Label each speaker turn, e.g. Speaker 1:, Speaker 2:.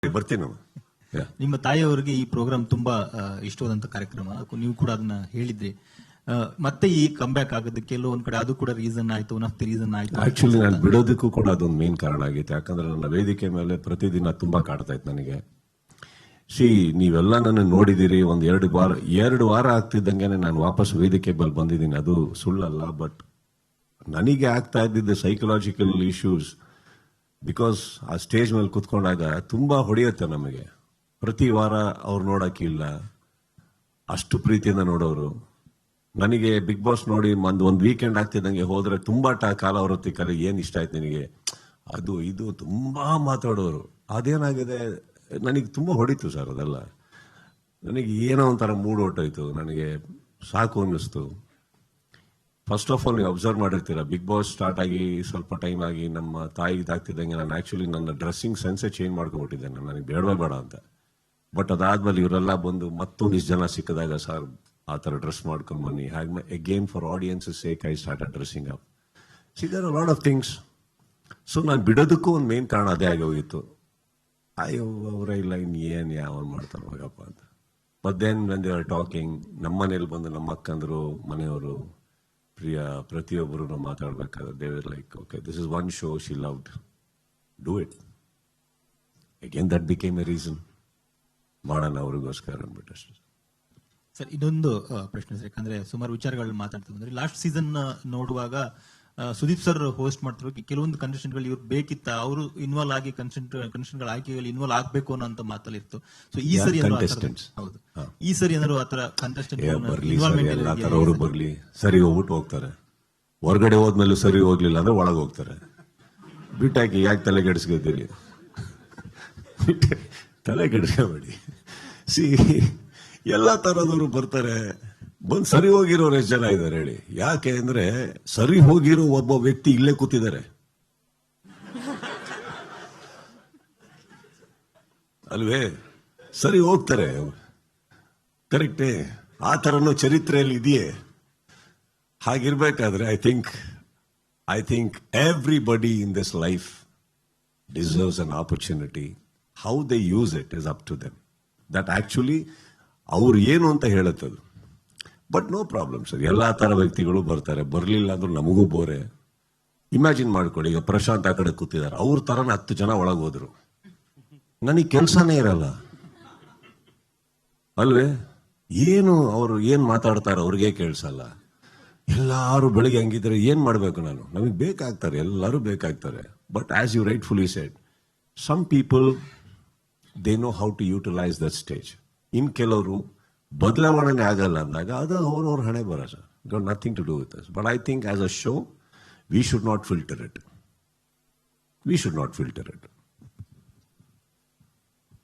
Speaker 1: ಬರ್ತೀನಿ.
Speaker 2: ನಿಮ್ಮ ತಾಯಿಯವರಿಗೆ ಈ ಪ್ರೋಗ್ರಾಮ್ ತುಂಬಾ ಇಷ್ಟವಾದಂತ ಕಾರ್ಯಕ್ರಮ, ನೀವು ಕೂಡ ಅದನ್ನ ಹೇಳಿದ್ರಿ. ಮತ್ತೆ ಈ ಕಂಬ್ಯಾಕ್ ಆಗೋದಕ್ಕೆ ಎಲ್ಲೋ ಒಂದ್ ಕಡೆ ಅದು ಕೂಡ ರೀಸನ್ ಆಯ್ತು, ಒನ್ ಆಫ್ ದಿ ರೀಸನ್ ಆಯ್ತು.
Speaker 1: ಆಕ್ಚುಲಿ ನಾನು ಬಿಡೋದಕ್ಕೂ ಕೂಡ ಅದೊಂದು ಮೇನ್ ಕಾರಣ ಆಗಿತ್ತು. ಯಾಕಂದ್ರೆ ನನ್ನ ವೇದಿಕೆ ಮೇಲೆ ಪ್ರತಿದಿನ ತುಂಬಾ ಕಾಡ್ತಾ ಇತ್ತು ನನಗೆ. ನೀವೆಲ್ಲ ನನ್ನ ನೋಡಿದಿರಿ. ಒಂದು 2 ವಾರ ಆಗ್ತಿದ್ದಂಗೆ ನಾನು ವಾಪಸ್ ವೇದಿಕೆ ಮೇಲೆ ಬಂದಿದ್ದೀನಿ. ಅದು ಸುಳ್ಳಲ್ಲ. ಬಟ್ ನನಗೆ ಆಗ್ತಾ ಇದ್ದಿದ್ದ ಸೈಕಲಾಜಿಕಲ್ ಇಶ್ಯೂಸ್, ಬಿಕಾಸ್ ಆ ಸ್ಟೇಜ್ ಮೇಲೆ ಕುತ್ಕೊಂಡಾಗ ತುಂಬಾ ಹೊಡೆಯುತ್ತೆ ನಮಗೆ. ಪ್ರತಿ ವಾರ ಅವ್ರು ನೋಡಕ್ಕಿಲ್ಲ, ಅಷ್ಟು ಪ್ರೀತಿಯಿಂದ ನೋಡೋರು. ನನಗೆ ಬಿಗ್ ಬಾಸ್ ನೋಡಿ ಒಂದು ವೀಕೆಂಡ್ ಆಗ್ತಿದ್ದಂಗೆ ಹೋದ್ರೆ ತುಂಬಾ ಕಾಲ ಹೊರತಿಕ್ಕಲ್ಲಿ ಏನ್ ಇಷ್ಟ ಆಯ್ತು ನಿನಗೆ, ಅದು ಇದು ತುಂಬಾ ಮಾತಾಡೋರು. ಅದೇನಾಗಿದೆ, ನನಗೆ ತುಂಬಾ ಹೊಡಿತು ಸರ್ ಅದೆಲ್ಲ. ನನಗೆ ಏನೋ ಒಂಥರ ಮೂಡ್ ಹೊಟ್ಟೋಯ್ತು, ನನಗೆ ಸಾಕು ಅನ್ನಿಸ್ತು. ಫಸ್ಟ್ ಆಫ್ ಆಲ್ ನೀವು ಅಬ್ಸರ್ವ್ ಮಾಡಿರ್ತೀರ, ಬಿಗ್ ಬಾಸ್ ಸ್ಟಾರ್ಟ್ ಆಗಿ ಸ್ವಲ್ಪ ಟೈಮ್ ಆಗಿ ನಮ್ಮ ತಾಯಿ ಇದಾಗ್ತಿದ್ದಂಗೆ ನಾನು ಆಕ್ಚುಲಿ ನನ್ನ ಡ್ರೆಸ್ಸಿಂಗ್ ಸೆನ್ಸೇ ಚೇಂಜ್ ಮಾಡ್ಕೊಂಡ್ಬಿಟ್ಟಿದ್ದೆ. ನನಗೆ ಬೇಡವೇ ಬೇಡ ಅಂತ. ಬಟ್ ಅದಾದ್ಮೇಲೆ ಇವರೆಲ್ಲ ಬಂದು ಮತ್ತೊಂದು ಇಷ್ಟು ಜನ ಸಿಕ್ಕಿದಾಗ, ಸರ್ ಆ ಥರ ಡ್ರೆಸ್ ಮಾಡ್ಕೊಂಡು ಬನ್ನಿ, again for audience sake I start dressing up. There are lot of things. So ನಾನು ಬಿಡೋದಕ್ಕೂ ಒಂದು ಮೇನ್ ಕಾರಣ ಅದೇ ಆಗೋಗಿತ್ತು. ಅಯ್ಯೋ ಅವರೇ ಇಲ್ಲ, ಏನ್ ಯಾವ ಮಾಡ್ತಾರೆ ಹೋಗಪ್ಪ ಅಂತ. But then when they are talking, ನಮ್ಮ ಮನೇಲಿ ಬಂದು ನಮ್ಮ ಅಕ್ಕಂದ್ರು, ಮನೆಯವರು, ಪ್ರಿಯ ಪ್ರತಿಯೊಬ್ಬರು ಮಾತಾಡ್ಬೇಕಾದ್ರೆ they were like, okay this is one show she loved, do it. Again that became a reason, ಮಾಡೋಣ ಅವ್ರಿಗೋಸ್ಕರ ಅಂದ್ಬಿಟ್ಟು ಅಷ್ಟೇ.
Speaker 2: ಸರ್, ಇನ್ನೊಂದು ಪ್ರಶ್ನೆ ಸರ್, ಯಾಕಂದ್ರೆ ಸುಮಾರು ವಿಚಾರಗಳು ಮಾತಾಡ್ತಾ ಬಂದ್ರೆ, ಲಾಸ್ಟ್ ಸೀಸನ್ ನೋಡುವಾಗ ಸುದೀಪ್ ಸರ್ ಹೋಸ್ಟ್ ಮಾಡ್ತಿರೋ ಕೆಲವೊಂದು ಕಂಟೆಸ್ಟೆಂಟ್ಗಳು ಇವ್ರು ಬೇಕಿತ್ತ, ಅವರು ಇನ್ವಾಲ್ವ್ ಆಗಿ ಕಂಟೆಸ್ಟೆಂಟ್ಗಳ ಆಯ್ಕೆಯಲ್ಲಿ ಇನ್ವಾಲ್ವ್ ಆಗ್ಬೇಕು ಅನ್ನೋ ಮಾತಲ್ಲಿ ಇತ್ತು. ಸೊ ಈ ಸರಿ ಹೌದು, ಈ ಸರಿ ಏನಾದ್ರು ಆತರ ಕಂಟೆಸ್ಟೆಂಟ್
Speaker 1: ಅವರು ಬರ್ಲಿ, ಸರಿ ಹೋಗ್ಬಿಟ್ಟು ಹೋಗ್ತಾರೆ. ಹೊರಗಡೆ ಹೋದ್ಮೇಲೆ ಸರಿ ಹೋಗ್ಲಿಲ್ಲ ಅಂದ್ರೆ ಒಳಗೆ ಹೋಗ್ತಾರೆ. ಬಿಟ್ಟಾಕಿ ಯಾಕೆ ತಲೆ ಕೆಡಿಸ್ಕೊತೀರಿ, ತಲೆ ಕೆಡಿಸ್ಕೋಬೇಡಿ. ಎಲ್ಲ ತರದವರು ಬರ್ತಾರೆ. ಬಂದ್ ಸರಿ ಹೋಗಿರೋರು ಎಷ್ಟು ಜನ ಇದ್ದಾರೆ ಹೇಳಿ? ಯಾಕೆ ಅಂದ್ರೆ ಸರಿ ಹೋಗಿರೋ ಒಬ್ಬ ವ್ಯಕ್ತಿ ಇಲ್ಲೇ ಕೂತಿದ್ದಾರೆ ಅಲ್ವೇ? ಸರಿ ಹೋಗ್ತಾರೆ, ಕರೆಕ್ಟೇ. ಆ ತರನು ಚರಿತ್ರೆಯಲ್ಲಿ ಇದೆಯೇ? ಹಾಗಿರ್ಬೇಕಾದ್ರೆ I think everybody in this life deserves an opportunity. How they use it is up to them. That actually ಅವ್ರು ಏನು ಅಂತ ಹೇಳುತ್ತದು. ಬಟ್ ನೋ ಪ್ರಾಬ್ಲಮ್ ಸರ್, ಎಲ್ಲಾ ತರ ವ್ಯಕ್ತಿಗಳು ಬರ್ತಾರೆ. ಬರ್ಲಿಲ್ಲ ಅಂದ್ರೂ ನಮಗೂ ಬೋರೆ. ಇಮ್ಯಾಜಿನ್ ಮಾಡ್ಕೊಳ್ಳಿ, ಈಗ ಪ್ರಶಾಂತ್ ಆ ಕಡೆ ಕೂತಿದ್ದಾರೆ, ಅವ್ರ ತರನ 10 ಜನ ಒಳಗೆ ಹೋದ್ರು, ನನಗೆ ಕೆಲಸನೇ ಇರಲ್ಲ ಅಲ್ವೇ? ಅವರು ಏನ್ ಮಾತಾಡ್ತಾರೆ ಅವ್ರಿಗೆ ಕೇಳಿಸಲ್ಲ. ಎಲ್ಲಾರು ಬೆಳಿಗ್ಗೆ ಹಂಗಿದ್ರೆ ಏನ್ ಮಾಡ್ಬೇಕು ನಾನು? ನಮಗೆ ಬೇಕಾಗ್ತಾರೆ, ಎಲ್ಲರೂ ಬೇಕಾಗ್ತಾರೆ. But as you rightfully said, some people they know how to utilise that stage. ಇನ್ ಕೆಲವರು ಬದಲಾವಣೆ ಆಗಲ್ಲ ಅಂದಾಗ ಅದು ಅವ್ರವ್ರ ಹಣೆ ಬರ ಸರ್. Got nothing to do with us. But I think as a show we should not filter it.